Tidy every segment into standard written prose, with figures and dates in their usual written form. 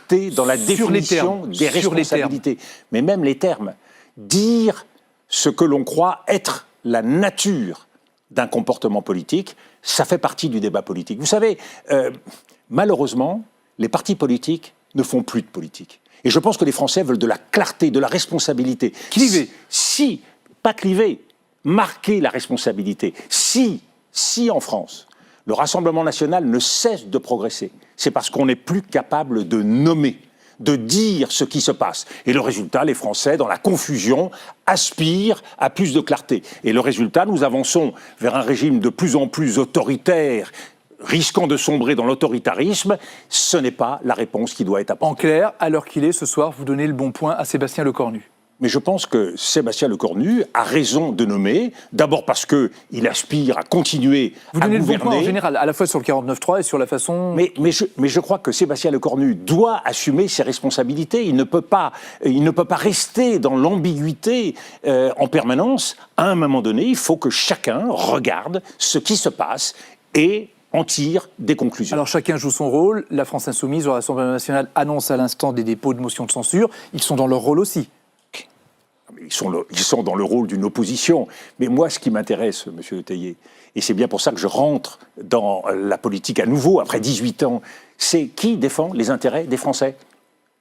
clarté dans la définition des responsabilités. Mais même les termes. Dire ce que l'on croit être la nature d'un comportement politique, ça fait partie du débat politique. Vous savez, malheureusement, les partis politiques ne font plus de politique. Et je pense que les Français veulent de la clarté, de la responsabilité. Cliver. Si, pas cliver, marquer la responsabilité. Si en France, le Rassemblement national ne cesse de progresser, c'est parce qu'on n'est plus capable de nommer, de dire ce qui se passe. Et le résultat, les Français, dans la confusion, aspirent à plus de clarté. Et le résultat, nous avançons vers un régime de plus en plus autoritaire, risquant de sombrer dans l'autoritarisme. Ce n'est pas la réponse qui doit être apportée. En clair, à l'heure qu'il est, ce soir, vous donnez le bon point à Sébastien Lecornu. Mais je pense que Sébastien Lecornu a raison de nommer, d'abord parce qu'il aspire à continuer vous à gouverner. Vous donnez le bon point en général, à la fois sur le 49.3 et sur la façon... Mais je crois que Sébastien Lecornu doit assumer ses responsabilités. Il ne peut pas rester dans l'ambiguïté en permanence. À un moment donné, il faut que chacun regarde ce qui se passe et en tire des conclusions. Alors chacun joue son rôle. La France Insoumise, le Rassemblement national annonce à l'instant des dépôts de motions de censure. Ils sont dans leur rôle aussi. Ils sont dans le rôle d'une opposition. Mais moi, ce qui m'intéresse, M. Letellier, et c'est bien pour ça que je rentre dans la politique à nouveau, après 18 ans, c'est qui défend les intérêts des Français ?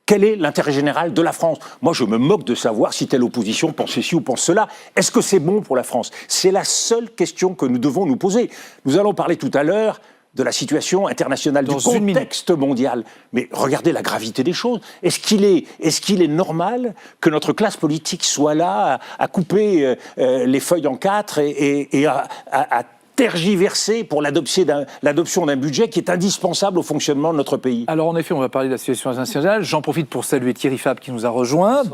Quel est l'intérêt général de la France ? Moi, je me moque de savoir si telle opposition pense ceci ou pense cela. Est-ce que c'est bon pour la France ? C'est la seule question que nous devons nous poser. Nous allons parler tout à l'heure de la situation internationale, du contexte mondial. Mais regardez la gravité des choses. Est-ce qu'il est normal que notre classe politique soit là à couper les feuilles en quatre et à tergiverser pour l'adoption d'un budget qui est indispensable au fonctionnement de notre pays ? Alors en effet, on va parler de la situation internationale. J'en profite pour saluer Thierry Fabre qui nous a rejoints.